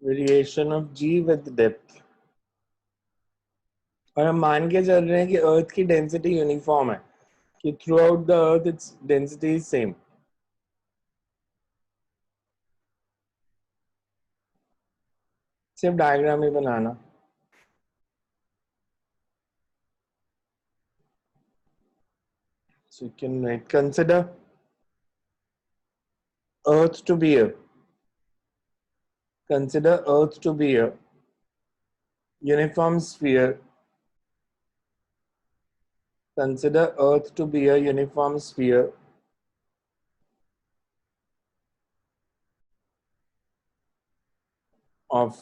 Variation of g with depth. और हम मान के चल रहे हैं कि अर्थ की डेंसिटी यूनिफॉर्म है, कि throughout the earth its density is same. सिर्फ डायग्राम ही बनाना। So you can write, consider Earth to be a, consider Earth to be a uniform sphere. Consider Earth to be a uniform sphere of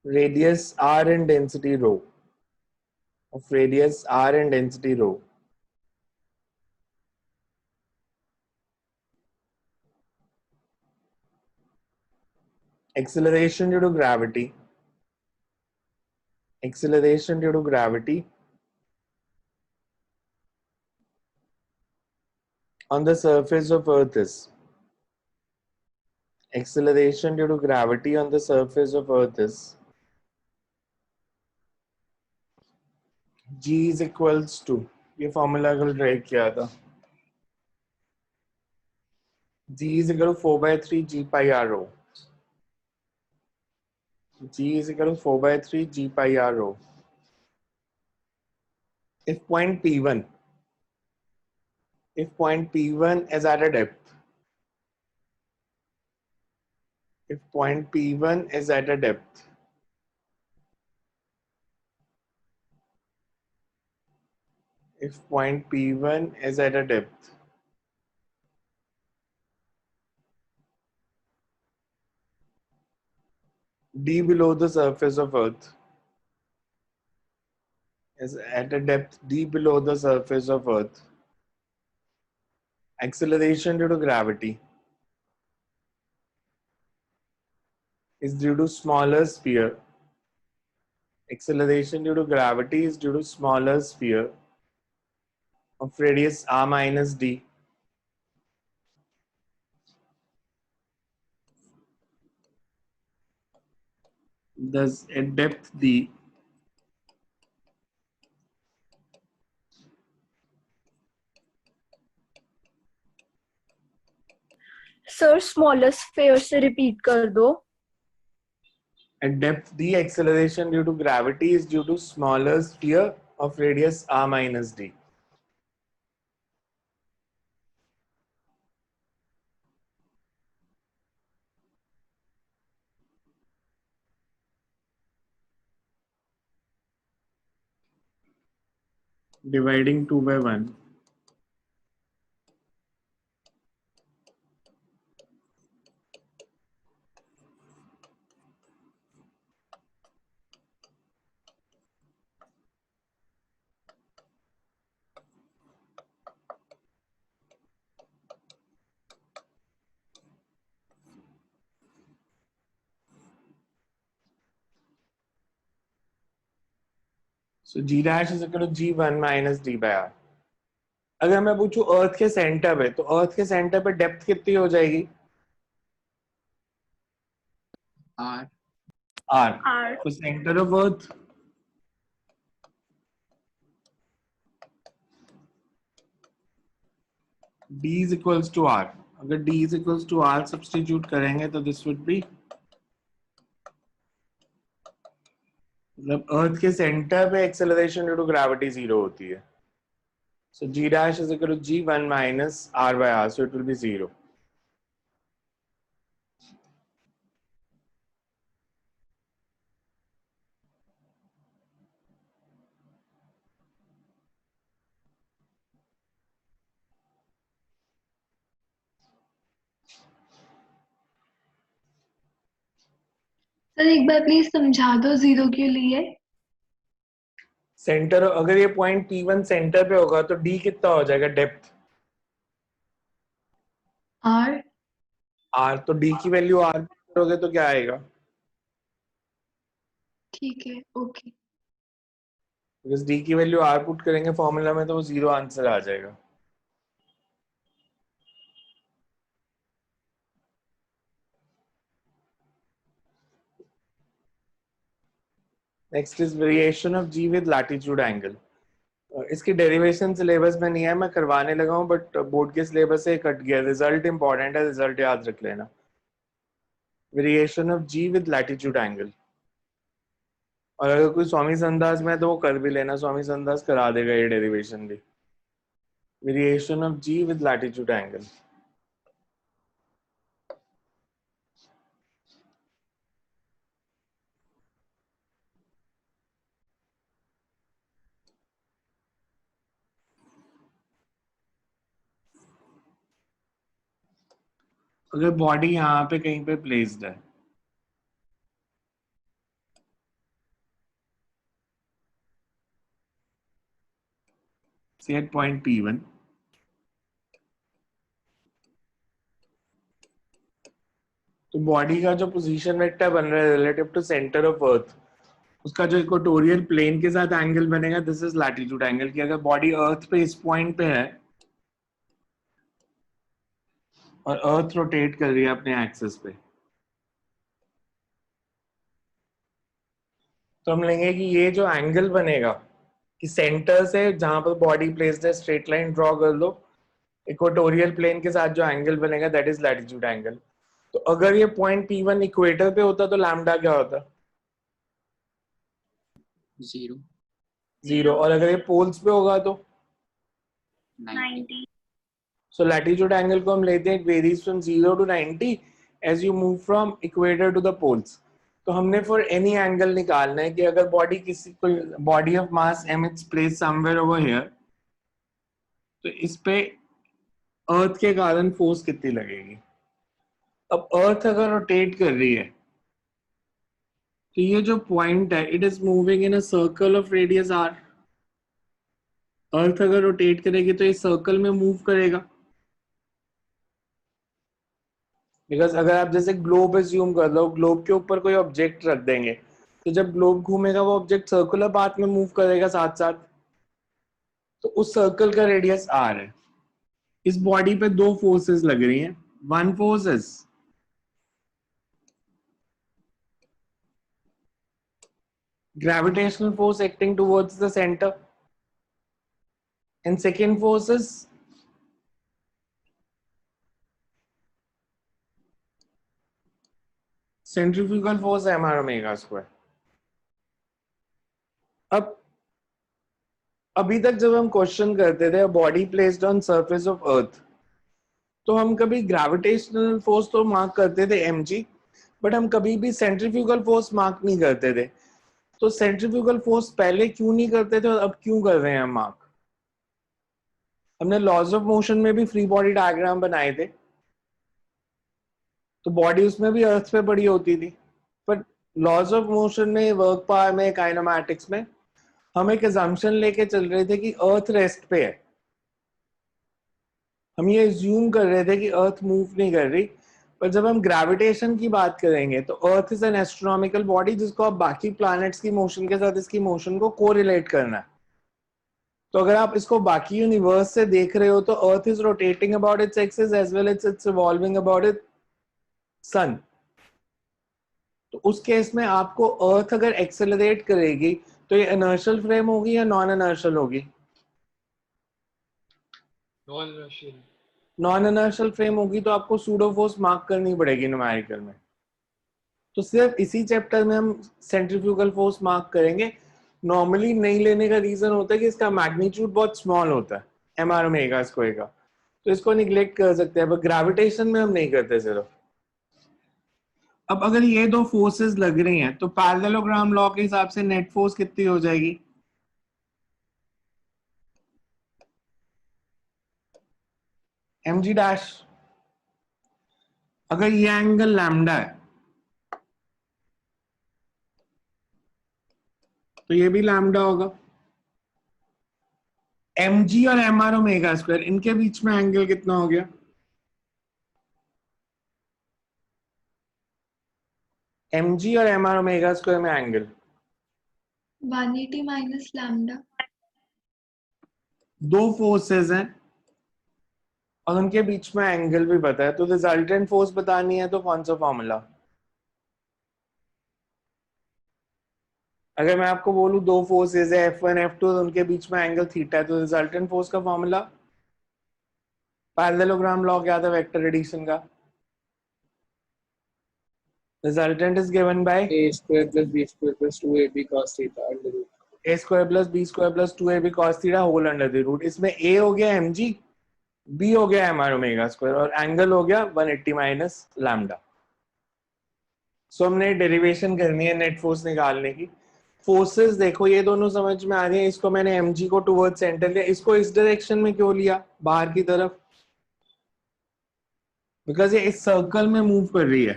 radius r and density rho. Of radius r and density rho. Acceleration due to gravity. Acceleration due to gravity on the surface of Earth is. Acceleration due to gravity on the surface of Earth is G is equals to, ये formula कल drive किया था, G is equal to 4 by 3 G pi r rho. G is equal to 4 by 3 G pi r rho. If point P1, if point P1 is at a depth, if point P1 is at a depth, if point P1 is at a depth, D below the surface of Earth, is at a depth D below the surface of Earth, acceleration due to gravity is due to smaller sphere. Acceleration due to gravity is due to smaller sphere of radius r minus d. Thus, at depth d, sir smallest sphere से repeat कर दो। at depth d, acceleration due to gravity is due to smaller sphere of radius r minus d. Dividing 2 by 1. So g dash is equal to g1 minus d by r. अगर मैं पूछूं अर्थ के centre पे, तो अर्थ के centre पे depth कितनी हो जाएगी? R. R. तो centre of earth D is equals to R. अगर D is equals to R substitute करेंगे तो दिस वुड बी, मतलब अर्थ के सेंटर पे एक्सेलरेशन ड्यू टू ग्रेविटी 0 होती है. So g dash is equal to g1 minus r by r, so it will be 0. Sir एक बार please समझा दो, 0 क्यों लिए? सेंटर, अगर ये पॉइंट P1 सेंटर पे होगा तो D कितना हो जाएगा डेप्थ? R. R, तो D की वैल्यू R करोगे तो क्या आएगा? ठीक है, ओके। बिकॉज D की वैल्यू R पुट करेंगे फॉर्मूला में तो वो 0 आंसर आ जाएगा. Next is variation of g with latitude angle. इसकी डेरिवेशन सिलेबस में नहीं है, मैं करवाने लगा हूँ, बट बोर्ड के सिलेबस से कट गया। रिजल्ट इंपॉर्टेंट है, रिजल्ट याद रख लेना। Variation of g with latitude angle. और अगर कोई स्वामी संदास में है तो वो कर भी लेना, स्वामी संदास करा देगा ये डेरिवेशन भी। Variation of g with latitude angle. अगर बॉडी यहाँ पे कहीं पे प्लेस्ड है, say at point P1, तो बॉडी का जो पोजीशन वेक्टर बन रहा है relative to centre of earth, उसका जो इक्वेटोरियल प्लेन के साथ एंगल बनेगा, दिस इज लैटिट्यूड एंगल। कि अगर बॉडी अर्थ पे इस पॉइंट पे है और अर्थ रोटेट कर रही है अपने एक्सिस पे, तो हम लेंगे कि ये जो एंगल बनेगा कि सेंटर से जहां पर बॉडी प्लेस्ड है, स्ट्रेट लाइन ड्रॉ कर लो, इक्वेटोरियल प्लेन के साथ जो एंगल बनेगा दैट इज लैटिट्यूड एंगल। तो अगर ये पॉइंट P1 इक्वेटर पे होता तो लैम्डा क्या होता? 0. 0। और अगर ये पोल्स पे होगा तो 90. सो लैटिट्यूड एंगल को हम लेते हैं, it varies from 0 to 90 as you move from equator to the poles. तो हमने फॉर एनी एंगल निकालना है कि अगर बॉडी किसी कोई body of mass m is placed somewhere over here, तो इस पे अर्थ के कारण फोर्स कितनी लगेगी। अब अर्थ अगर रोटेट कर रही है तो ये जो पॉइंट है it is moving in a circle of radius r। अर्थ अगर रोटेट करेगी तो ये सर्कल में मूव करेगा, बिकॉज अगर आप जैसे ग्लोब एज्यूम कर लो, ग्लोब के ऊपर कोई ऑब्जेक्ट रख देंगे तो जब ग्लोब घूमेगा वो ऑब्जेक्ट सर्कुलर पाथ में मूव करेगा साथ साथ, तो उस सर्कल का रेडियस r है। इस बॉडी पे दो फोर्सेस लग रही हैं। One force is gravitational force acting towards the center, and second force is centrifugal force mr omega square। अब अभी तक जब हम क्वेश्चन करते थे body placed on surface of earth, तो हम कभी ग्रेविटेशनल फोर्स तो मार्क करते थे mg, बट हम कभी भी सेंट्रीफ्यूगल फोर्स मार्क नहीं करते थे। तो सेंट्रीफ्यूगल फोर्स पहले क्यों नहीं करते थे और अब क्यों कर रहे हैं हम मार्क? हमने लॉज ऑफ मोशन में भी फ्री बॉडी डायग्राम बनाए थे, तो बॉडी उसमें भी अर्थ पे बड़ी होती थी, पर लॉज ऑफ मोशन में, वर्क पावर में, काइनेमैटिक्स में हम एक अजम्पशन लेके चल रहे थे कि अर्थ रेस्ट पे है। हम ये अज्यूम कर रहे थे कि अर्थ मूव नहीं कर रही, पर जब हम ग्रेविटेशन की बात करेंगे तो earth is an astronomical body जिसको आप बाकी प्लैनेट्स की मोशन के साथ इसकी मोशन को कोरिलेट करना है। तो अगर आप इसको बाकी यूनिवर्स से देख रहे हो तो earth is rotating about its axis as well as its revolving about it sun. तो उस केस में आपको अर्थ अगर एक्सेलरेट करेगी तो ये इनर्शियल फ्रेम होगी या नॉन इनर्शियल होगी? नॉन इनर्शियल फ्रेम होगी, तो आपको सूडो फोर्स मार्क करनी पड़ेगी न्यूमेरिकल में। तो सिर्फ इसी चैप्टर में हम सेंट्रीफ्यूगल फोर्स मार्क करेंगे। नॉर्मली नहीं लेने का रीजन होता है कि इसका मैग्नीट्यूड बहुत स्मॉल होता है mr ओमेगा स्क्वायर का, तो इसको निग्लेक्ट कर सकते हैं, पर ग्रेविटेशन में हम नहीं करते सिर्फ। अब अगर ये दो फोर्सेस लग रही हैं तो पैरेललोग्राम लॉ के हिसाब से नेट फोर्स कितनी हो जाएगी? mg dash. अगर ये एंगल लैम्डा है तो ये भी लैम्डा होगा। mg और mr ओमेगा स्क्वायर, इनके बीच में एंगल कितना हो गया? mg और mr ओमेगा स्क्वायर में एंगल 180 minus lambda. दो फोर्सेस हैं और उनके बीच में एंगल भी पता है, तो रिजल्टेंट फोर्स बतानी है तो कौन सा फॉर्मूला? अगर मैं आपको बोलूं दो फोर्सेज है F1 F2 तो उनके बीच में एंगल थीटा है, तो रिजल्टेंट फोर्स का फॉर्मूला पैरेललोग्राम लॉ क्या था वेक्टर एडिशन का? Resultant is given by A square plus B square plus 2AB cos theta under root. a square plus b square plus 2ab cos theta whole under the root. इसमें a हो गया mg, b हो गया mr omega square और angle हो गया 180 minus lambda. सो हमने derivation करनी है नेट फोर्स निकालने की। फोर्सेस देखो ये दोनों समझ में आ रहे हैं। इसको मैंने mg को टुवर्ड्स सेंटर लिया, इसको इस डायरेक्शन में क्यों लिया बाहर की तरफ? बिकॉज ये इस सर्कल में मूव कर रही है,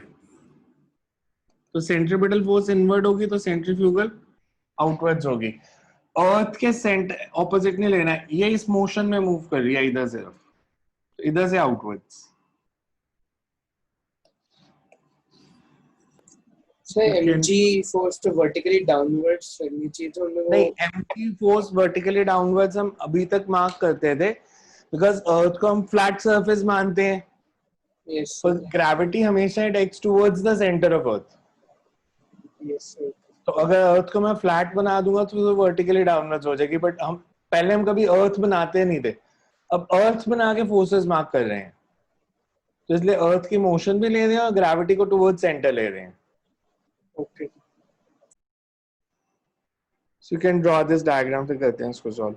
तो सेंट्रीपिटल फोर्स इनवर्ड होगी तो सेंट्रीफ्यूगल आउटवर्ड्स होगी। अर्थ के सेंटर ऑपोजिट नहीं लेना है, ये इस मोशन में मूव कर रही है इधर से, तो इधर से outwards. So mg force to vertically downwards करनी चाहिए, तो हमें नहीं, वो mg फोर्स वर्टिकली डाउनवर्ड्स हम अभी तक मार्क करते थे बिकॉज अर्थ को हम फ्लैट सरफेस मानते हैं, yes पर ग्रेविटी हमेशा it x towards the centre of earth. yes sir. तो अगर अर्थ को मैं फ्लैट बना दूंगा तो वर्टिकली डाउनवर्ड्स हो जाएगी, बट हम पहले हम कभी अर्थ बनाते नहीं थे, अब अर्थ बना के फोर्सेस मार्क कर रहे हैं, तो इसलिए अर्थ की मोशन भी ले रहे हैं और ग्रेविटी को टुवर्ड्स सेंटर ले रहे हैं। Okay. So you can draw this diagram, फिर करते हैं इसको solve.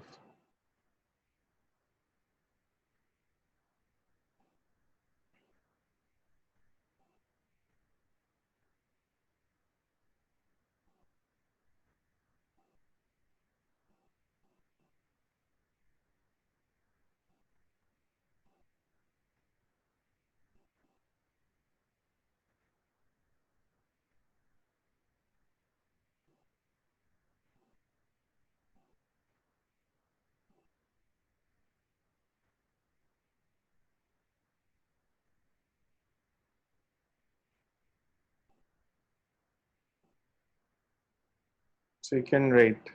So you can write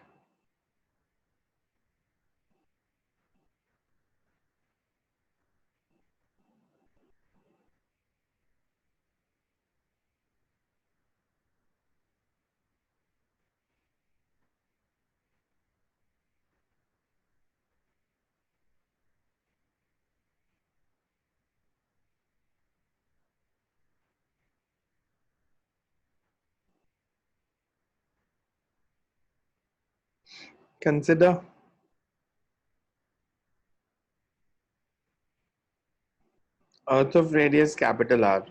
consider earth of radius capital R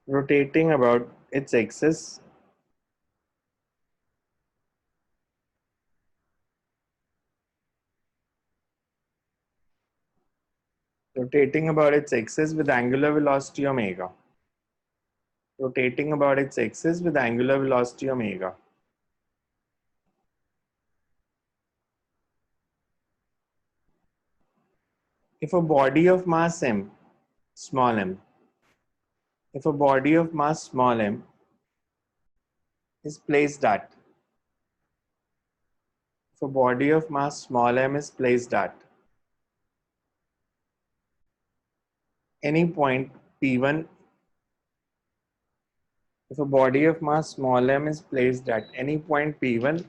rotating about its axis with angular velocity omega, rotating about its axis with angular velocity omega. If a body of mass m, small m, if a body of mass small m is placed at, if a body of mass small m is placed at any point P1, if a body of mass small m is placed at any point P1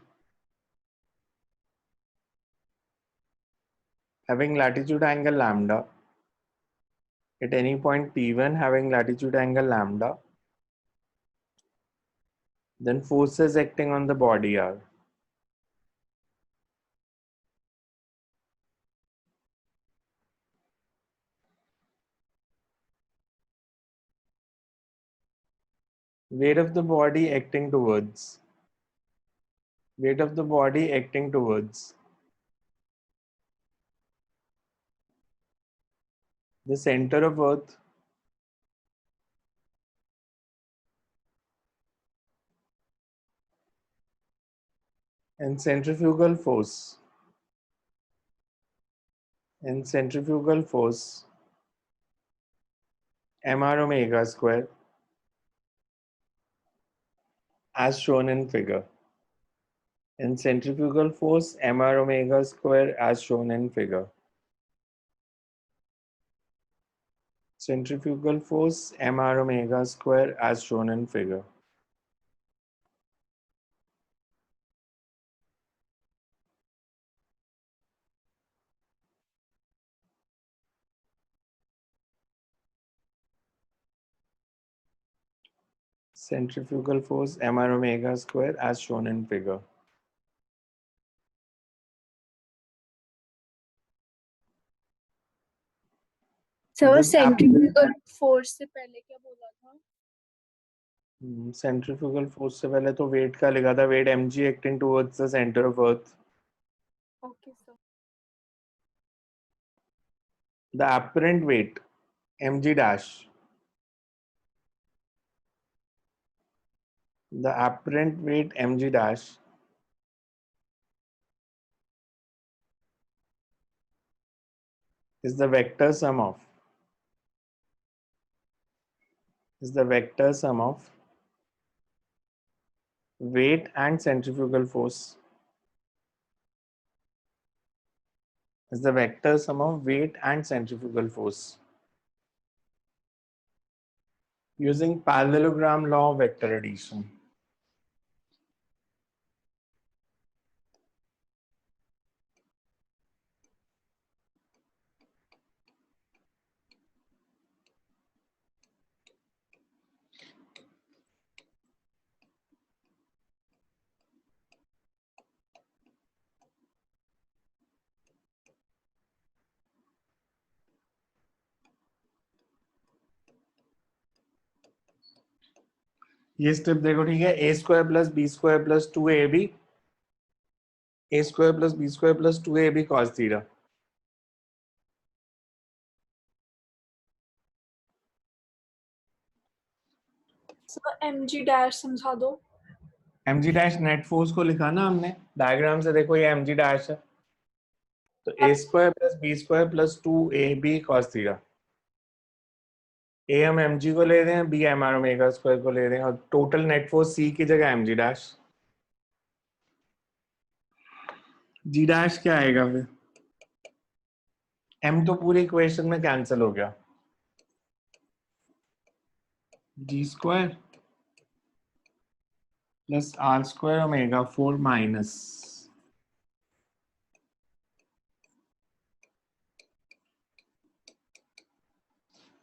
having latitude angle lambda, at any point P1 having latitude angle lambda, then forces acting on the body are weight of the body acting towards, weight of the body acting towards the center of earth and centrifugal force mr omega square as shown in figure, and centrifugal force mr omega square as shown in figure. Centrifugal force mr omega square as shown in figure. Centrifugal force mr omega square as shown in figure. Sir This centrifugal force से पहले क्या बोला था? Centrifugal force से पहले तो wait का लिखा था, weight mg acting towards the centre of earth. Okay sir. The apparent weight mg dash, the apparent weight mg dash is the vector sum of weight and centrifugal force, is the vector sum of weight and centrifugal force using parallelogram law of vector addition. ये step देखो, ठीक है. A square plus B square plus 2ab, A square plus B square plus 2ab cos theta. Sir mg dash समझा दो. mg dash net force को लिखा ना हमने डायग्राम से, देखो ये mg डैश है, तो A square plus B square plus 2ab cos theta. ए हम mg को ले रहे हैं, बी mr ओमेगा स्क्वायर को ले रहे हैं, और टोटल नेट फोर्स c की जगह mg डैश. g डैश क्या आएगा फिर? m तो पूरी इक्वेशन में कैंसिल हो गया, g square plus r square omega 4 minus,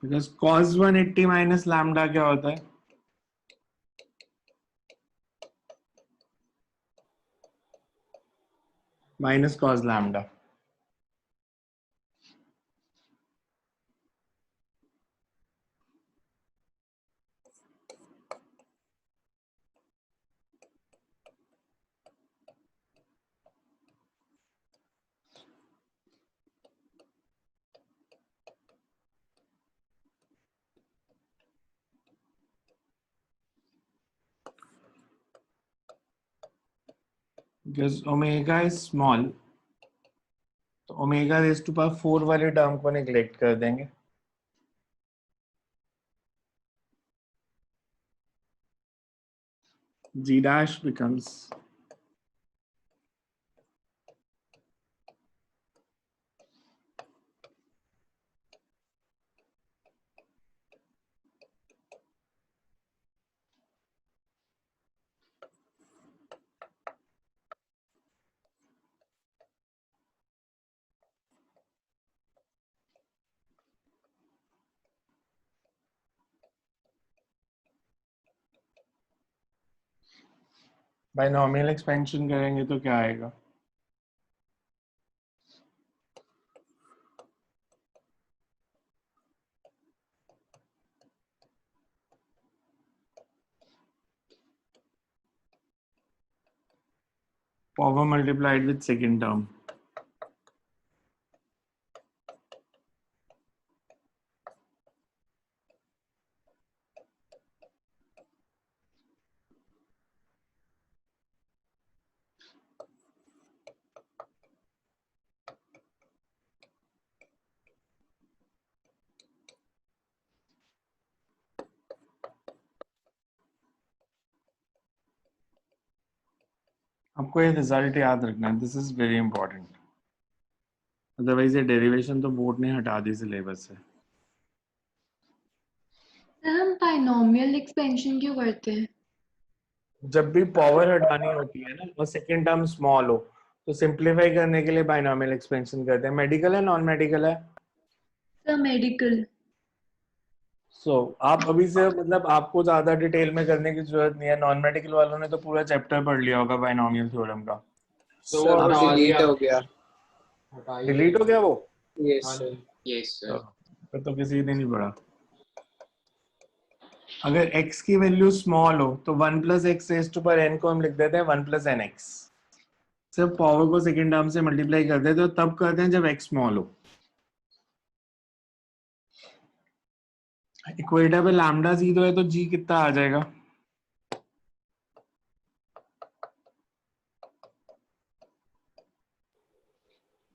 because cos 180 minus lambda क्या होता है? Minus cos lambda. Because omega is small, तो ओमेगा रेज टू पावर 4 वाले टर्म को नेग्लेक्ट कर देंगे. g dash becomes binomial expansion करेंगे तो क्या आएगा? Power multiplied with second term. आपको ये रिजल्ट याद रखना है, this is very important, otherwise ये डेरिवेशन तो बोर्ड ने हटा दी सिलेबस से. बायनॉमियल एक्सपेंशन क्यों करते हैं? जब भी पावर हटानी होती है ना और सेकंड टर्म स्मॉल हो तो सिंप्लीफाई करने के लिए बायनॉमियल एक्सपेंशन करते हैं। मेडिकल है नॉन मेडिकल है? Sir medical. आप अभी से मतलब आपको ज्यादा डिटेल में करने की जरूरत नहीं है, नॉन मेडिकल वालों ने तो पूरा चैप्टर पढ़ लिया होगा बायनॉमियल थ्योरम का। तो सर वो हटा डिलीट दिया, हो गया। हटा ही डिलीट हो गया वो? यस हाँ सर। Yes sir. फिर तो किसी ने नहीं पढ़ा। अगर x की वैल्यू स्मॉल हो तो 1 plus x raise to power n को हम लिख देते हैं 1 प्लस एन एक्स। सिर्फ पावर को सेकेंड टर्म से मल्टीप्लाई कर देते हैं, तो तब करते हैं जब x स्मॉल हो। इक्वेटर पे लैम्डा 0 है तो g कितना आ जाएगा?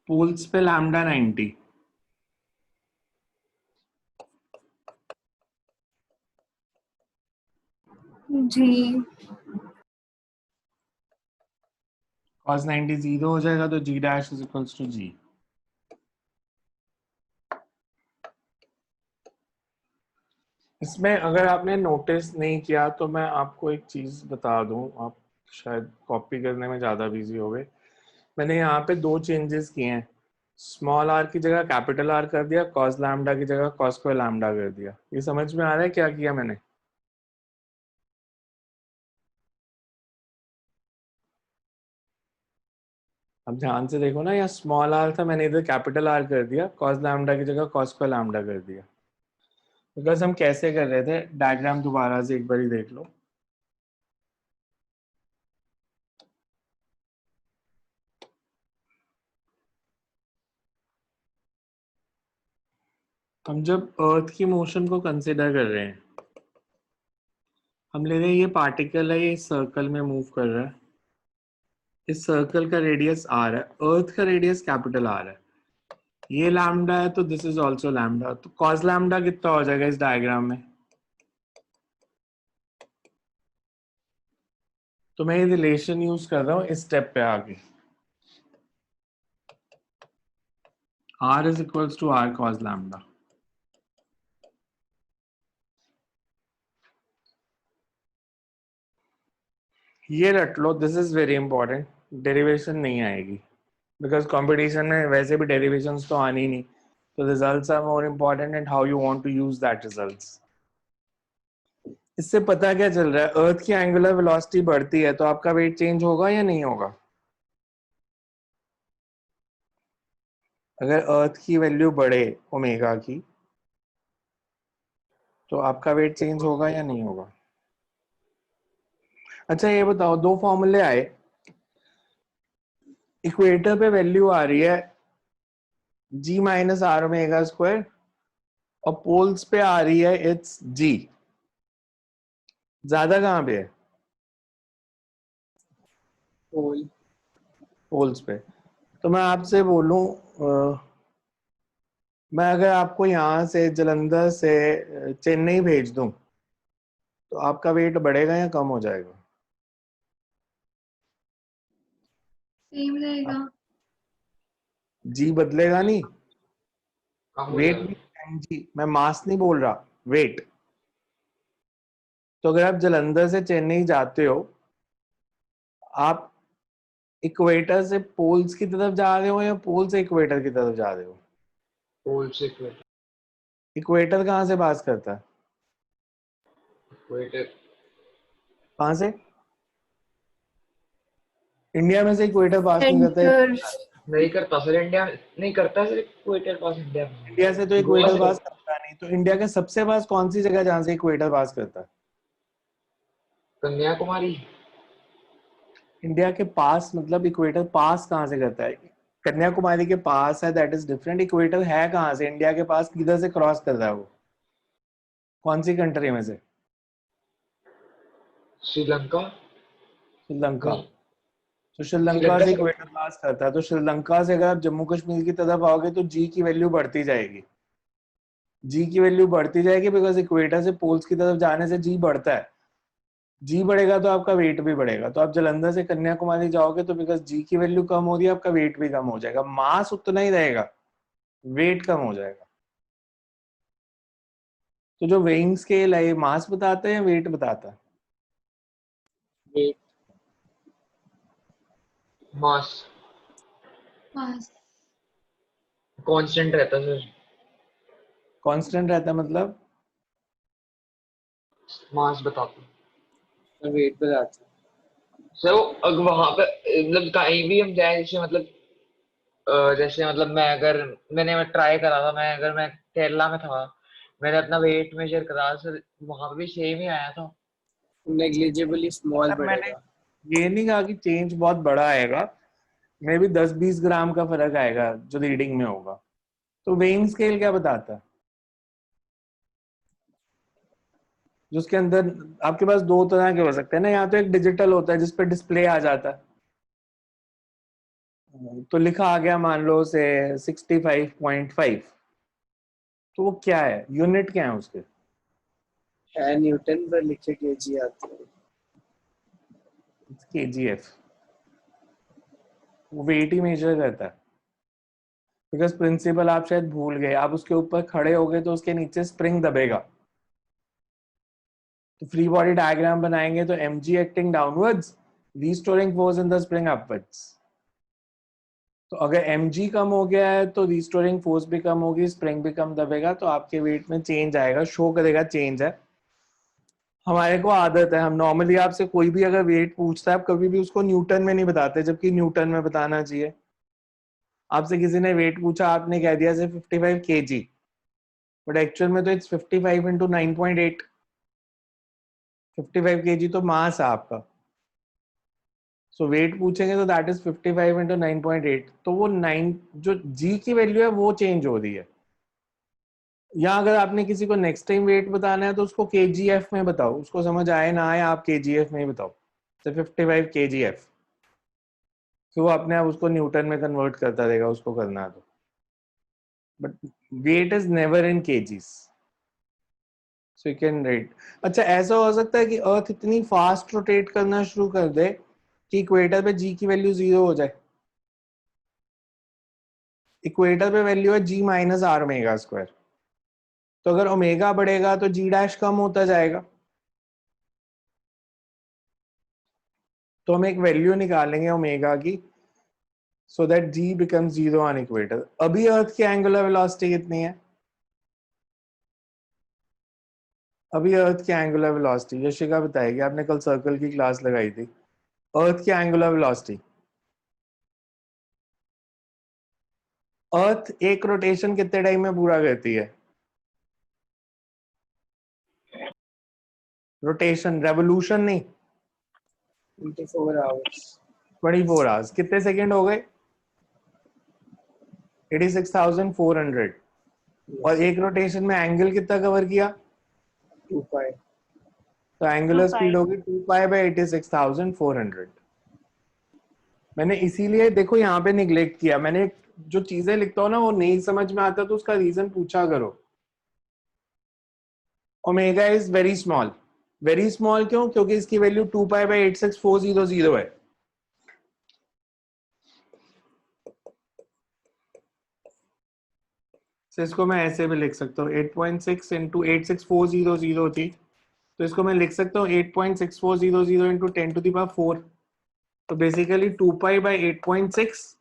पोल्स पे लैम्डा 90, जी। cos 90 0 हो जाएगा तो g dash is equals to g। इसमें अगर आपने नोटिस नहीं किया तो मैं आपको एक चीज बता दूं, आप शायद कॉपी करने में ज्यादा बिजी हो गए। मैंने यहाँ पे दो चेंजेस किए हैं, स्मॉल आर की जगह कैपिटल आर कर दिया, कॉस लैम्डा की जगह कॉस स्क्वायर लैम्डा कर दिया। ये समझ में आ रहा है क्या किया मैंने? अब ध्यान से देखो ना, यहाँ स्मॉल आर था, मैंने इधर कैपिटल आर कर दिया, कॉस लैम्डा की जगह कॉस स्क्वायर लैम्डा कर दिया। बिकॉज हम कैसे कर रहे थे, डायग्राम दोबारा से एक बार ही देख लो। हम जब अर्थ की मोशन को कंसिडर कर रहे हैं, हम ले रहे हैं ये पार्टिकल है, ये सर्कल में मूव कर रहा है, इस सर्कल का रेडियस आर है, अर्थ का रेडियस कैपिटल आर है, ये लैम्डा है तो दिस इज आल्सो लैम्डा। तो कॉस लैम्डा कितना हो जाएगा इस डायग्राम में? तो मैं ये रिलेशन यूज कर रहा हूं इस स्टेप पे आगे, r is equals to r cos lambda. ये रट लो, this is very important. Derivation नहीं आएगी बिकॉज कंपटीशन में वैसे भी डेरिवेशंस तो आनी नहीं, तो results are more important and how you want to use that results. इससे पता क्या चल रहा है, अर्थ की एंगुलर वेलोसिटी बढ़ती है तो आपका वेट चेंज होगा या नहीं होगा? अगर अर्थ की वैल्यू बढ़े ओमेगा की तो आपका वेट चेंज होगा या नहीं होगा? अच्छा ये बताओ, दो फॉर्मूले आए, इक्वेटर पे वैल्यू आ रही है g minus r omega square और पोल्स पे आ रही है इट्स g। ज्यादा कहां पे है? होल। पोल्स पे। तो मैं आपसे बोलूं, मैं अगर आपको यहाँ से जलंधर से चेन्नई भेज दूं तो आपका वेट बढ़ेगा या कम हो जाएगा? सेम रहेगा। जी बदलेगा नहीं, कम हो वेट जाएगा। भी जी, मैं मास नहीं बोल रहा, वेट। तो अगर आप जलंधर से चेन्नई जाते हो, आप इक्वेटर से पोल्स की तरफ जा रहे हो या पोल से इक्वेटर की तरफ जा रहे हो? पोल से इक्वेटर। इक्वेटर कहाँ से पास करता है? इक्वेटर कहाँ से? इंडिया में से इक्वेटर पास नहीं करता है। सेंटर। नहीं करता सर, इंडिया नहीं करता सर इक्वेटर पास इंडिया में। इंडिया से तो गोवा इक्वेटर से पास करता नहीं, तो इंडिया के सबसे पास कौन सी जगह जहां से इक्वेटर पास करता है? कन्याकुमारी। इंडिया के पास मतलब इक्वेटर पास कहाँ से करता है? कन्याकुमारी के पास है, दैट इज डिफरेंट। इक्वेटर है कहाँ से? इंडिया के पास किधर से क्रॉस कर रहा है वो? कौन सी कंट्री में से? श्रीलंका। श्रीलंका। नहीं, तो श्रीलंका श्रीलंका से से। इक्वेटर पास करता है, तो श्रीलंका से अगर आप जम्मू कश्मीर की तरफ आओगे तो जी की वैल्यू बढ़ती जाएगी। जी की वैल्यू बढ़ती जाएगी बिकॉज इक्वेटर से पोल्स की तरफ जाने से जी बढ़ता है। जी बढ़ेगा तो आपका वेट भी बढ़ेगा। तो आप जलंधर से कन्याकुमारी जाओगे तो बिकॉज जी की वैल्यू कम हो रही है, आपका वेट भी कम हो जाएगा। मास उतना ही रहेगा, वेट कम हो जाएगा। तो जो वेइंग स्केल है ये मास बताता है या वेट बताता है? वेट। मास पास। कांस्टेंट रहता है सर। कांस्टेंट रहता है मतलब? मास बताता है वेट बताता सर। वो अगर वहां पे मतलब कहीं भी हम जाए, जैसे मतलब जैसे मतलब मैं अगर मैंने ट्राई करा था, मैं केरला में था, मैंने अपना वेट मेजर करा सर, वहां पे भी सेम ही आया था। है। नेग्लिजिबली स्मॉल मतलब मैंने बढ़ेगा। ये नहीं कहा कि चेंज बहुत बड़ा आएगा, मे भी 10-20 ग्राम का फर्क आएगा जो रीडिंग में होगा। तो वेइंग स्केल क्या बताता है? जिसके अंदर आपके पास दो तरह के हो सकते हैं ना, या तो एक डिजिटल होता है जिसपे डिस्प्ले आ जाता है, तो लिखा आ गया मान लो से 65.5, तो वो क्या है, यूनिट क्या है उसके? है न्यूटन पर लिखे केजी आते हैं। kgf। वो वेट ही मेजर करता है, बिकॉज प्रिंसिपल आप शायद भूल गए, आप उसके ऊपर खड़े हो गए तो उसके नीचे स्प्रिंग दबेगा, तो फ्री बॉडी डायग्राम बनाएंगे तो mg acting downwards, restoring force in the spring upwards. तो अगर mg कम हो गया है तो रिस्टोरिंग फोर्स भी कम होगी, स्प्रिंग भी कम दबेगा, तो आपके वेट में चेंज आएगा, शो करेगा चेंज है। हमारे को आदत है, हम नॉर्मली आपसे कोई भी अगर वेट पूछता है आप कभी भी उसको न्यूटन में नहीं बताते, जबकि न्यूटन में बताना चाहिए। आपसे किसी ने वेट पूछा, आपने कह दिया से 55 kg, बट एक्चुअल में तो इट्स 55 इंटू 9.8। 55 kg तो मास है आपका, सो वेट पूछेंगे तो दैट इज 55 इंटू 9.8, तो वो 9 जो जी की वैल्यू है वो चेंज हो रही है। या अगर आपने किसी को नेक्स्ट टाइम वेट बताना है तो उसको केजीएफ में बताओ, उसको समझ आए ना आए आप केजीएफ में ही बताओ, तो 55 केजीएफ, फिर वो अपने आप उसको न्यूटन में कन्वर्ट करता रहेगा उसको करना है तो, but weight is never in kgs, so you can rate. अच्छा, ऐसा हो सकता है कि अर्थ इतनी फास्ट रोटेट करना शुरू कर दे कि इक्वेटर पे जी की वैल्यू 0 हो जाए। इक्वेटर पे वैल्यू है जी माइनस आर ओमेगा स्क्वायर, तो अगर ओमेगा बढ़ेगा तो जी डैश कम होता जाएगा, तो हम एक वैल्यू निकालेंगे ओमेगा की, so that g becomes 0 on equator. अभी अर्थ की एंगुलर वेलोसिटी कितनी है? अभी अर्थ की एंगुलर वेलोसिटी यशिका बताएगी, आपने कल सर्कल की क्लास लगाई थी। अर्थ की एंगुलर वेलोसिटी, अर्थ एक रोटेशन कितने टाइम में पूरा करती है? रोटेशन, रेवोल्यूशन नहीं, 24 आवर्स। 24 आवर्स। कितने सेकंड हो गए? 86,400। और एक रोटेशन में एंगल कितना कवर किया? 2 पाई। तो एंगुलर स्पीड होगी 2 पाई बाई 86,400। मैंने इसीलिए देखो यहाँ पे निग्लेक्ट किया, मैंने जो चीजें लिखता हूँ ना वो नहीं समझ में आता तो उसका रीजन पूछा करो। ओमेगा इज वेरी स्मॉल क्यों? क्योंकि इसकी वैल्यू 2 पाई बाई 86400 है। तो इसको मैं ऐसे भी लिख सकता हूँ, 8.6 इंटू 86400 थी, तो इसको मैं लिख सकता हूँ 8.6400 इंटू 10⁴। तो बेसिकली 2 पाई बाई 8.6,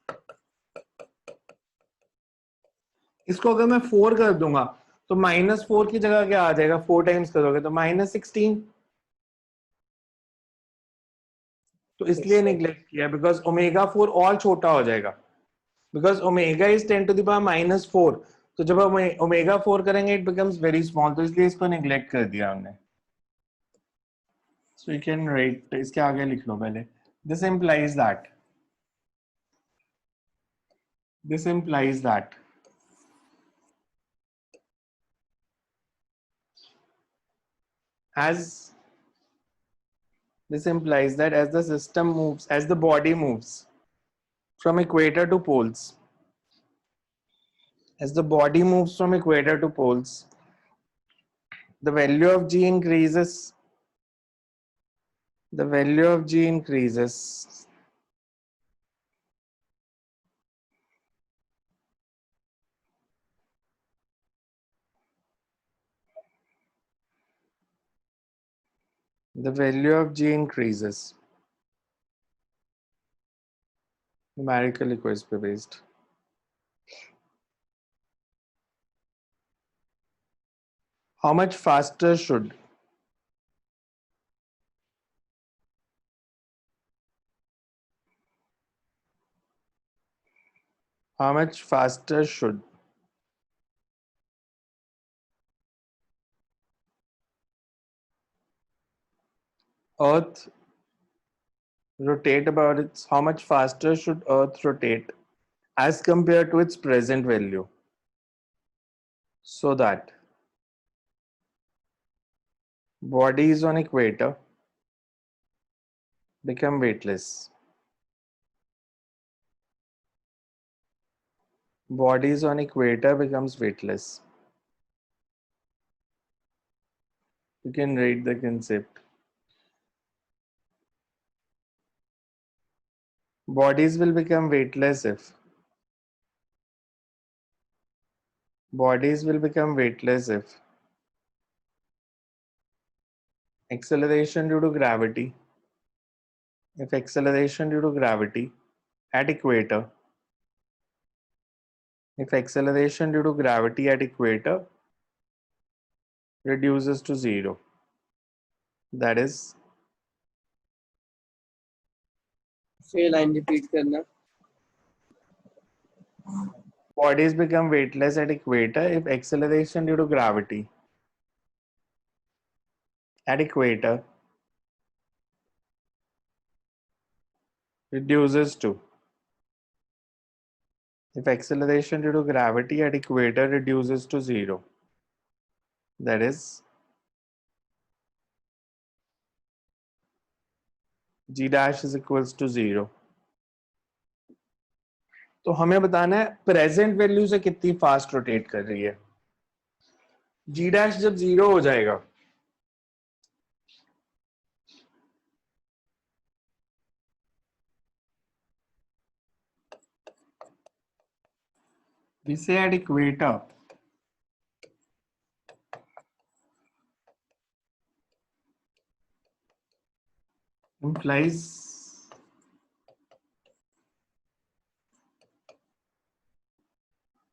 इसको अगर मैं 4 कर दूंगा तो -4 की जगह क्या आ जाएगा, 4 टाइम्स करोगे तो -16। तो इसलिए निग्लेक्ट किया बिकॉज ओमेगा 4 और छोटा हो जाएगा, बिकॉज ओमेगा इज 10⁻⁻⁴। तो जब हम ओमेगा 4 करेंगे इट बिकम्स वेरी स्मॉल, तो इसलिए इसको निग्लेक्ट कर दिया हमने। सो यू कैन राइट, इसके आगे लिख लो पहले, this implies that, this implies that as this implies that as the system moves, as the body moves from equator to poles, as the body moves from equator to poles, the value of g increases, the value of g increases the value of G increases. Numerical equation based. How much faster should Earth rotate about its how much faster should Earth rotate as compared to its present value so that bodies on equator become weightless. Bodies on equator becomes weightless. You can read the concept. Bodies will become weightless if acceleration due to gravity at equator reduces to zero, that is फिर line repeat करना. bodies become weightless at equator if acceleration due to gravity at equator reduces to zero, that is G dash is equals to zero. तो हमें बताना है present value से कितनी fast rotate कर रही है. G dash जब जीरो हो जाएगा we say at equator implies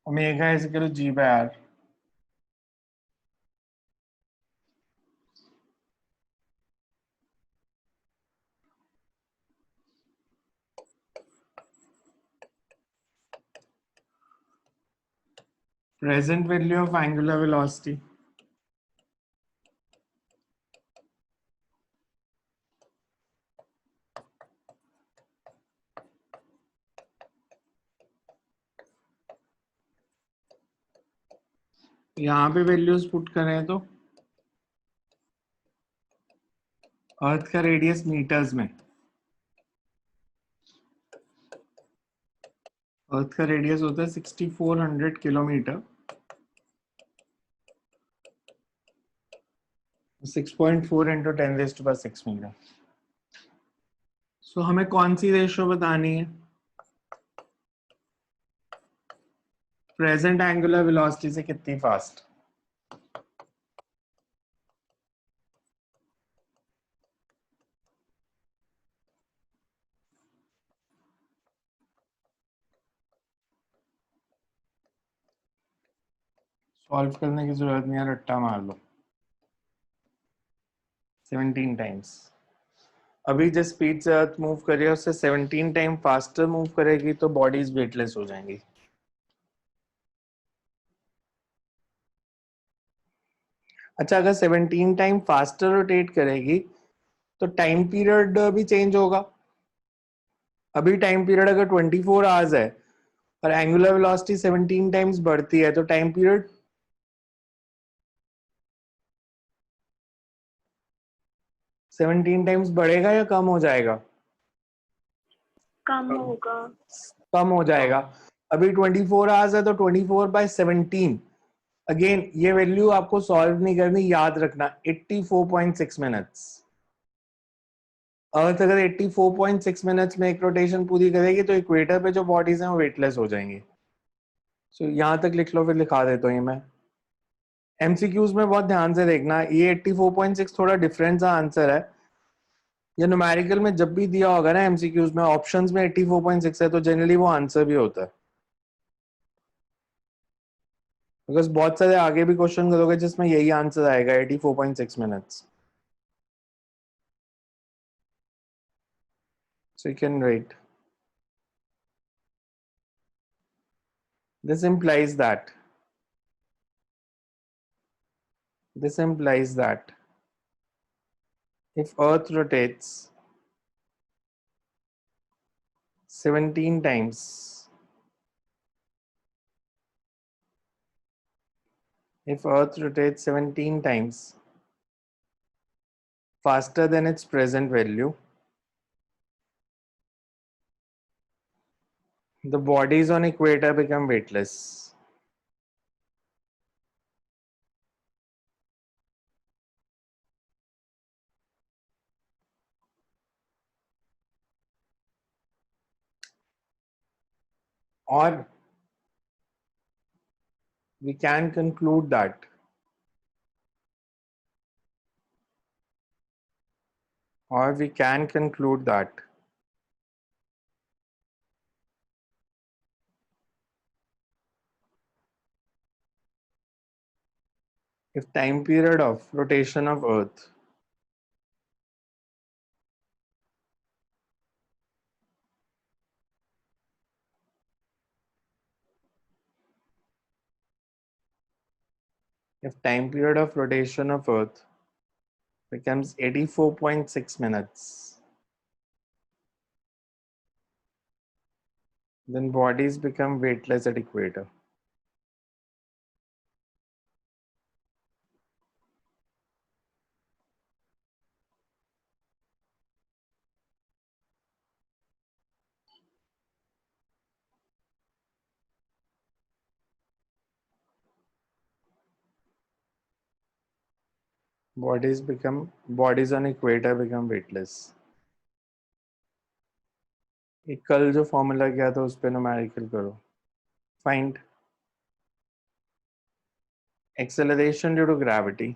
omega is equal to G by R. Present value of angular velocity यहाँ पे वैल्यूज पुट करें तो अर्थ का रेडियस मीटर्स में, अर्थ का रेडियस होता है 6400 किलोमीटर, 6.4 into 10⁶ मीटर. सो हमें कौन सी रेशो बतानी है? प्रेजेंट एंगुलर वेलोसिटी से कितनी फास्ट. सॉल्व करने की जरूरत नहीं है, रट्टा मार लो. 17 टाइम्स. अभी जिस स्पीड से अर्थ मूव कर रही है उससे 17 टाइम फास्टर मूव करेगी तो बॉडीज वेटलेस हो जाएंगी. अच्छा, अगर 17 टाइम फास्टर रोटेट करेगी तो टाइम पीरियड भी चेंज होगा. अभी टाइम पीरियड अगर 24 आवर्स है और एंगुलर वेलोसिटी 17 टाइम्स बढ़ती है तो टाइम पीरियड 17 टाइम्स बढ़ेगा या कम हो जाएगा? कम होगा. कम हो जाएगा. अभी 24 आवर्स है तो 24/17. अगेन ये वैल्यू आपको सॉल्व नहीं करनी, याद रखना 84.6 मिनट्स. अर्थ अगर 84.6 मिनट्स में एक रोटेशन पूरी करेगी तो इक्वेटर पे जो बॉडीज हैं वो वेटलेस हो जाएंगी. सो यहां तक लिख लो, फिर लिखा देता हूं ये मैं. एमसीक्यूज में बहुत ध्यान से देखना, ये 84.6 थोड़ा डिफरेंट सा आंसर है या न्यूमेरिकल में जब भी दिया होगा ना एमसीक्यूज में ऑप्शंस में 84.6 है तो जनरली वो आंसर भी होता है, बिकॉज बहुत सारे आगे भी क्वेश्चन करोगे जिसमें यही आंसर आएगा 84.6 minutes. So you can write. This implies that. This implies that if Earth rotates 17 times, if Earth rotates 17 times faster than its present value, the bodies on equator become weightless. Or we can conclude that if time period of rotation of Earth becomes 84.6 minutes, then bodies become weightless at equator. Bodies on equator become weightless. एक कल जो formula किया था उस पे numerical करो. Find acceleration due to gravity.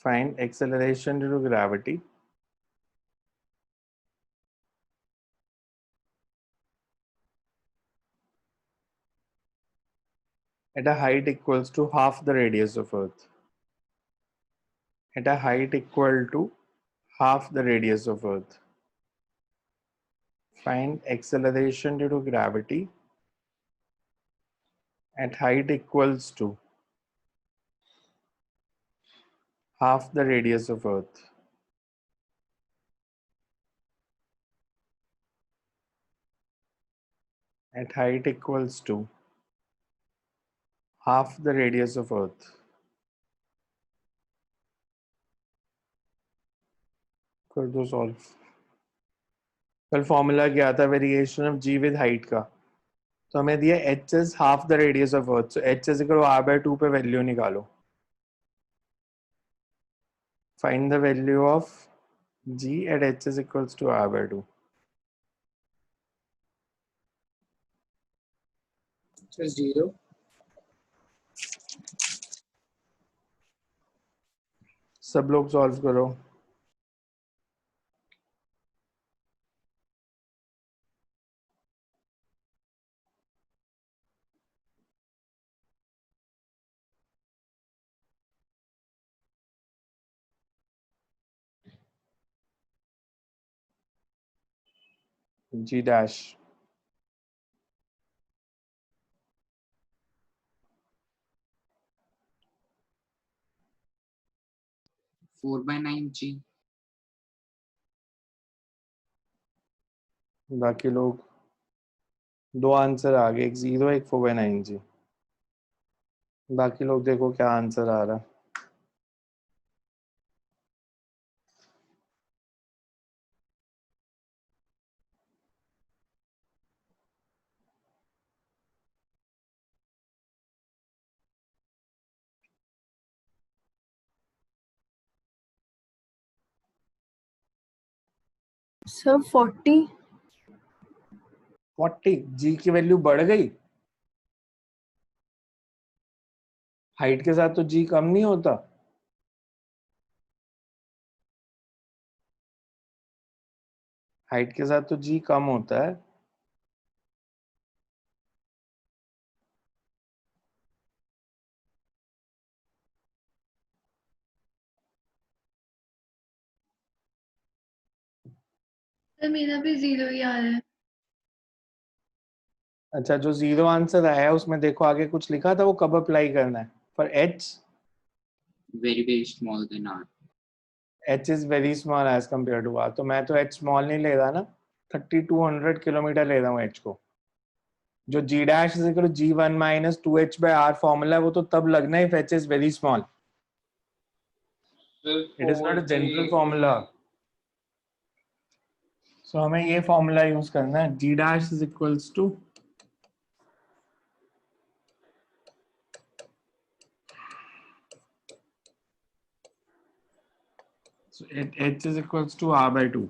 Find acceleration due to gravity at a height equals to half the radius of Earth. At a height equal to half the radius of Earth. Find acceleration due to gravity at height equals to half the radius of Earth. At height equals to half the radius of Earth. कर दो solve. कल formula क्या था variation of g with height का, तो हमें दिया h is half the radius of earth, so h is equal r/2 पे वैल्यू निकालो. Find the value of g at h is equals to r/2. So 0. सब लोग सॉल्व करो. g dash 4/9 G. बाकी लोग दो आंसर आ गए, एक 0 एक 4/9 जी. बाकी लोग देखो क्या आंसर आ रहा है. Sir, 40. 40. जी की वैल्यू बढ़ गई. हाइट के साथ तो जी कम नहीं होता. हाइट के साथ तो जी कम होता है. सर मेरा भी 0 ही आ रहा है. अच्छा, जो 0 आंसर आया है उसमें देखो आगे कुछ लिखा था, वो कब अप्लाई करना है. For h, very small than r. H is very small as compare to r. तो मैं तो एच स्मॉल नहीं ले रहा ना, 3200 किलोमीटर ले रहा हूँ एच को. जो G dash is equal to G one minus two H by R formula है, वो तो तब लगना है if H is very small. It is not a general formula. So हमें ये फॉर्मूला यूज करना है. G dash is equals to h is equals to r by 2.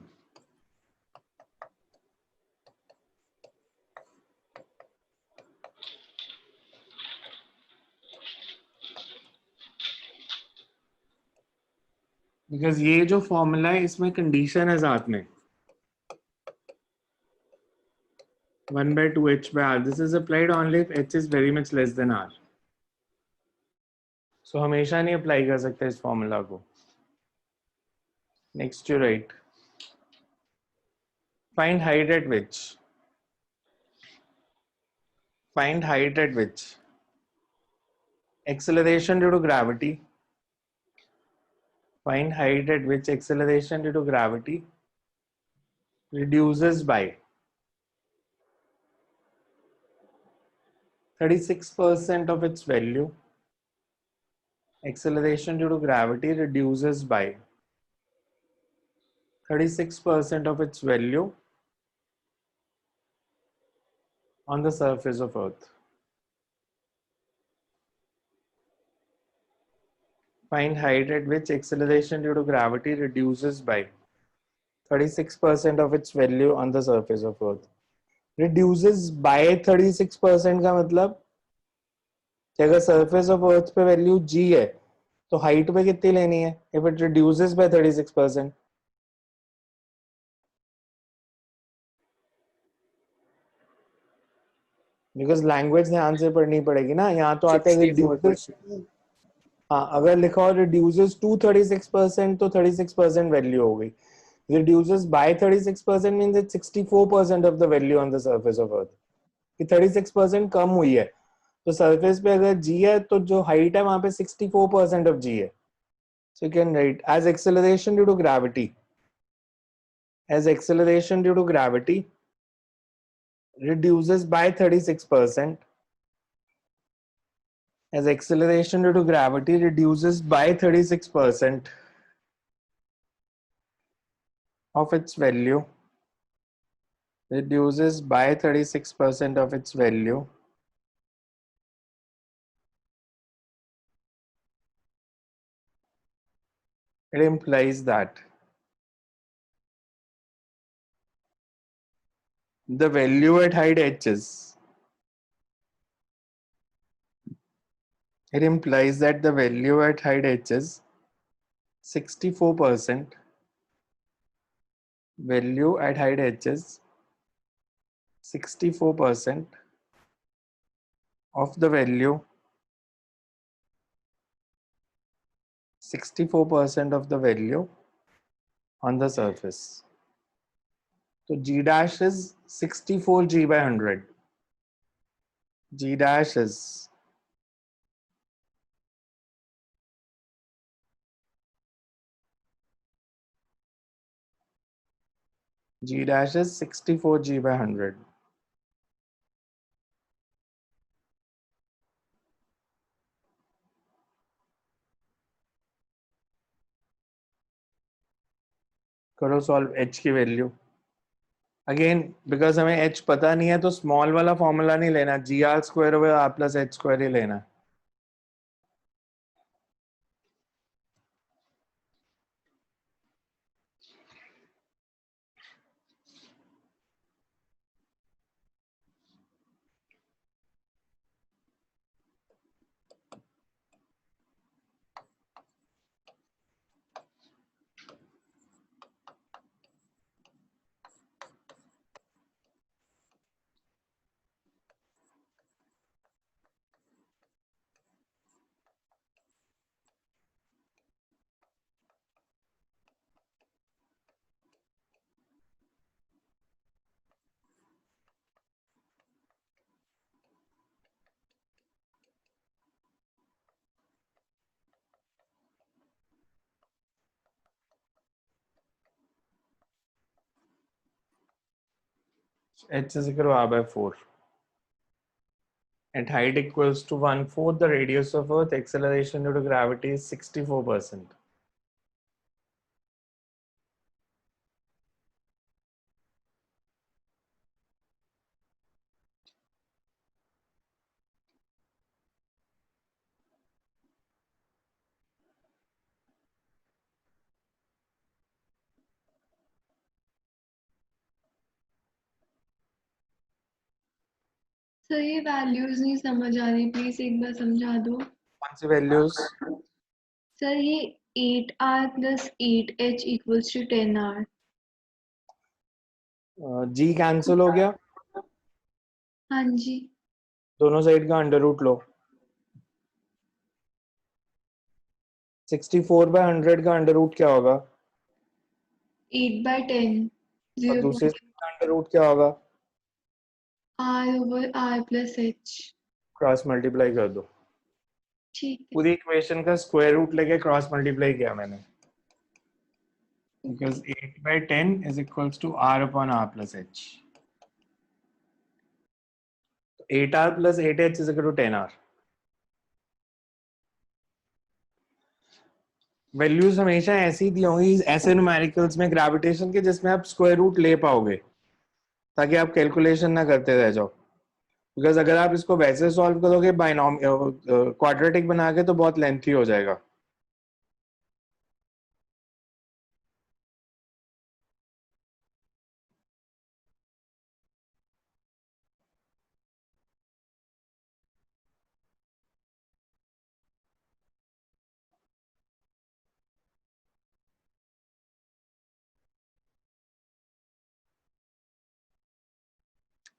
Because ये जो फॉर्मूला है इसमें कंडीशन है साथ में 1 by 2h by r. This is applied only if h is very much less than r. So हमेशा नहीं apply कर सकते इस फॉर्मूला को. Next you right, find height at which, find height at which acceleration due to gravity, find height at which acceleration due to gravity reduces by 36% of its value. Acceleration due to gravity reduces by 36% of its value on the surface of Earth. Find height at which acceleration due to gravity reduces by 36% of its value on the surface of Earth. Reduces by 36% का मतलब कि अगर surface of Earth पे value g है तो height पे कितनी लेनी है if it reduces by 36%. Because language ध्यान से पढ़नी पड़ेगी ना. यहाँ तो आता है 64%. हाँ, अगर लिखा हो reduces to 36% तो 36% वैल्यू हो गई. Reduces by 36% means it's 64% of the value on the surface of Earth. कि 36% कम हुई है तो सरफेस पे अगर g है तो जो हाइट है वहां पे 64% of g है. So you can write as acceleration due to gravity, as acceleration due to gravity reduces by 36%, as acceleration due to gravity reduces by 36% of its value, reduces by 36% of its value it implies that the value at height h is, it implies that the value at height h is 64%, value at height h is 64% of the value, 64% of the value on the surface. So g dash is 64 g by 100. G dash is G dash is 64 g by 100. करो solve h की value. Again because हमें h पता नहीं है तो small वाला formula नहीं लेना, G R square over R plus H square ही लेना. h is equal to r by 4. At height equals to 1/4 the radius of Earth, acceleration due to gravity is 64%. Sir ये वैल्यूज नहीं समझ आ रही, please एक बार समझा दो। कौन सी वैल्यूज? सर ये 8r plus 8h equals to 10r। g cancel हो गया, हाँ जी। दोनों साइड का अंडर रूट लो। 64/100 का अंडर रूट क्या होगा? 8/10। और दूसरी 0. साइड का अंडर रूट क्या होगा? r over r plus h। Cross multiply कर दो। ठीक है। पूरी इक्वेशन का स्क्वायर रूट लेके क्रॉस मल्टीप्लाई किया मैंने, because 8/10 is equals to r upon r plus h. 8r plus 8h is equal to 10r. Values हमेशा ऐसी दी होंगी ऐसे न्यूमेरिकल्स में ग्रेविटेशन के जिसमें आप स्क्वायर रूट ले पाओगे, ताकि आप कैलकुलेशन ना करते रह जाओ। बिकॉज अगर आप इसको वैसे सॉल्व करोगे बाइनॉम क्वाड्रेटिक बना के तो बहुत लेंथी हो जाएगा।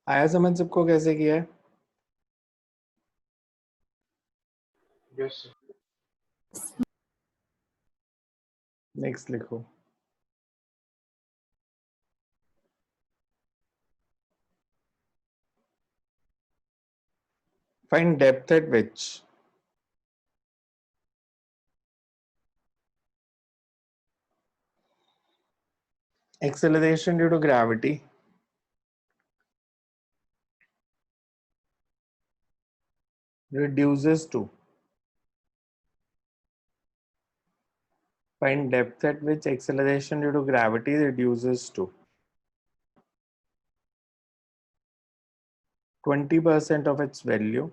आया समझ सबको कैसे किया है? यस नेक्स्ट लिखो। Find depth eight which acceleration due to gravity reduces to, find depth at which acceleration due to gravity reduces to 20% of its value,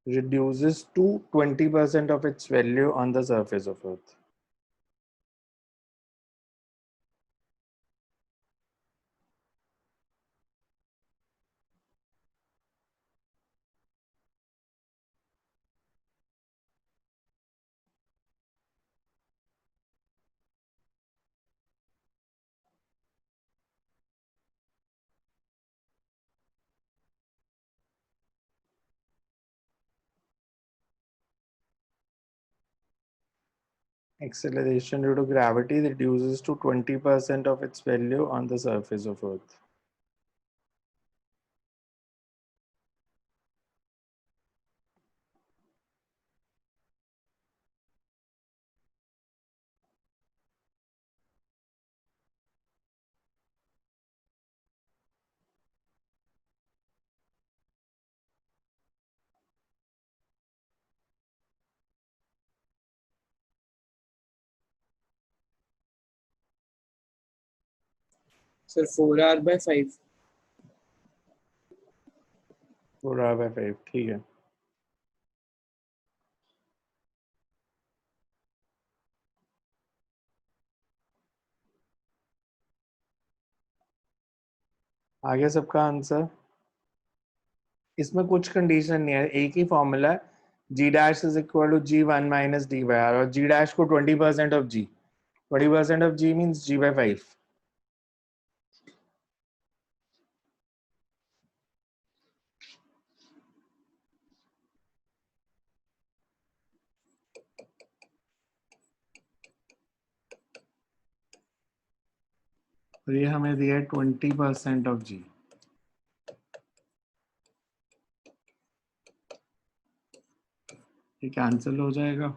reduces to 20% of its value on the surface of Earth. Acceleration due to gravity reduces to 20% of its value on the surface of Earth. Sir 4r/5। 4r/5 ठीक है। आगे सबका answer. इसमें कुछ condition नहीं है, एक ही फॉर्मूला है, g dash is equal to g1 minus d by r, और g डैश को 20% of g, 20% of g means g by 5। और ये हमें दिया है 20% ऑफ g। ये कैंसिल हो जाएगा,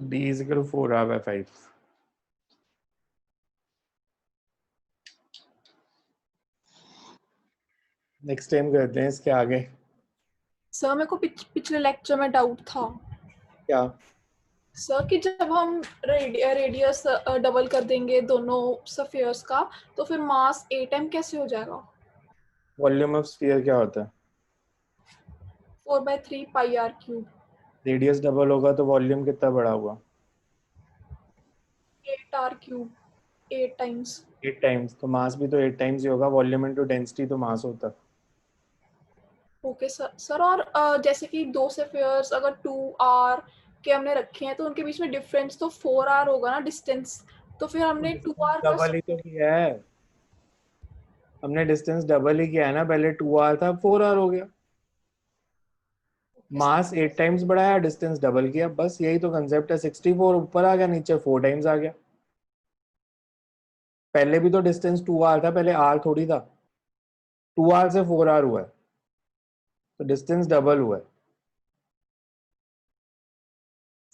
D is equal to 4r/5. Next time करते हैं इसके आगे. सर मेरे को पिछले लेक्चर में डाउट था क्या? सर कि जब हम रेडियस डबल कर देंगे दोनों स्फीयर्स का तो फिर मास 8m कैसे हो जाएगा? वॉल्यूम ऑफ स्फीयर क्या होता है? 4/3 पाई r क्यूब. रेडियस डबल होगा तो वॉल्यूम कितना बड़ा होगा? 8r cube 8 times. 8 टाइम्स. तो मास भी तो 8 टाइम्स ही होगा. वॉल्यूम इनटू डेंसिटी तो मास होता है. ओके सर और जैसे कि दो स्फीयर्स अगर 2r के हमने रखे हैं तो उनके बीच में डिफरेंस तो 4r होगा ना डिस्टेंस. तो फिर हमने 2r डबल ही तो किया है. हमने डिस्टेंस डबल ही किया है ना. पहले 2r था, 4r हो गया. मास 8 टाइम्स बढ़ाया, डिस्टेंस डबल किया, बस यही तो कंसेप्ट है. 64 ऊपर आ गया, नीचे 4 टाइम्स आ गया. पहले भी तो डिस्टेंस 2r था, पहले r थोड़ी था. 2r से 4r हुआ है तो डिस्टेंस डबल हुआ है.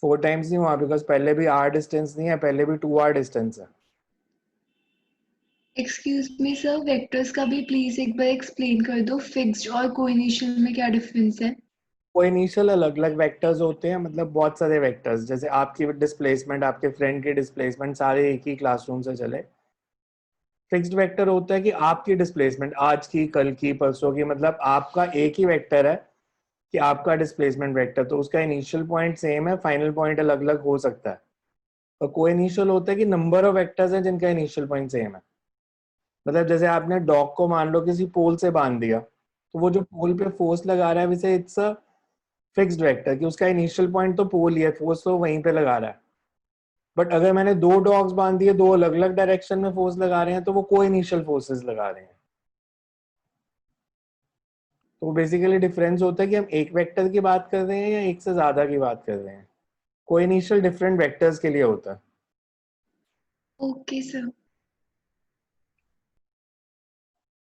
4 टाइम्स नहीं हुआ बिकॉज पहले भी r डिस्टेंस नहीं है, पहले भी 2r डिस्टेंस है. एक्सक्यूज मी सर, वेक्टर्स का भी प्लीज एक बार एक्सप्लेन कर दो. फिक्स्ड और कोइनिशियल में क्या डिफरेंस है? कोइनिशियल अलग अलग वेक्टर्स होते हैं, मतलब बहुत सारे वेक्टर्स. जैसे आपकी डिस्प्लेसमेंट, आपके फ्रेंड की डिस्प्लेसमेंट, सारे एक ही क्लासरूम से चले. फिक्स्ड वेक्टर होता है कि आपकी डिस्प्लेसमेंट आज की, कल की, परसों की, मतलब आपका एक ही वेक्टर है कि आपका डिस्प्लेसमेंट वेक्टर, तो उसका इनिशियल पॉइंट सेम है, फाइनल पॉइंट अलग अलग हो सकता है. और कोइनिशियल होता है कि नंबर ऑफ वेक्टर्स हैं जिनका इनिशियल पॉइंट सेम है. मतलब जैसे आपने डॉग को मान लो किसी पोल से बांध दिया, तो वो जो पोल पे फोर्स लगा रहा है वैसे इट्स अ फिक्स्ड वेक्टर कि उसका इनिशियल पॉइंट तो पोल ही है, फोर्स तो वहीं पे लगा रहा है. बट अगर मैंने दो डॉग्स बांध दिए, दो अलग अलग डायरेक्शन में फोर्स लगा रहे हैं, तो वो कोइनिशियल फोर्सेस लगा रहे हैं. तो बेसिकली डिफरेंस होता है कि हम एक वेक्टर की बात कर रहे हैं या एक से ज्यादा की बात कर रहे हैं. कोइनिशियल डिफरेंट वेक्टर्स के लिए होता है. Okay sir.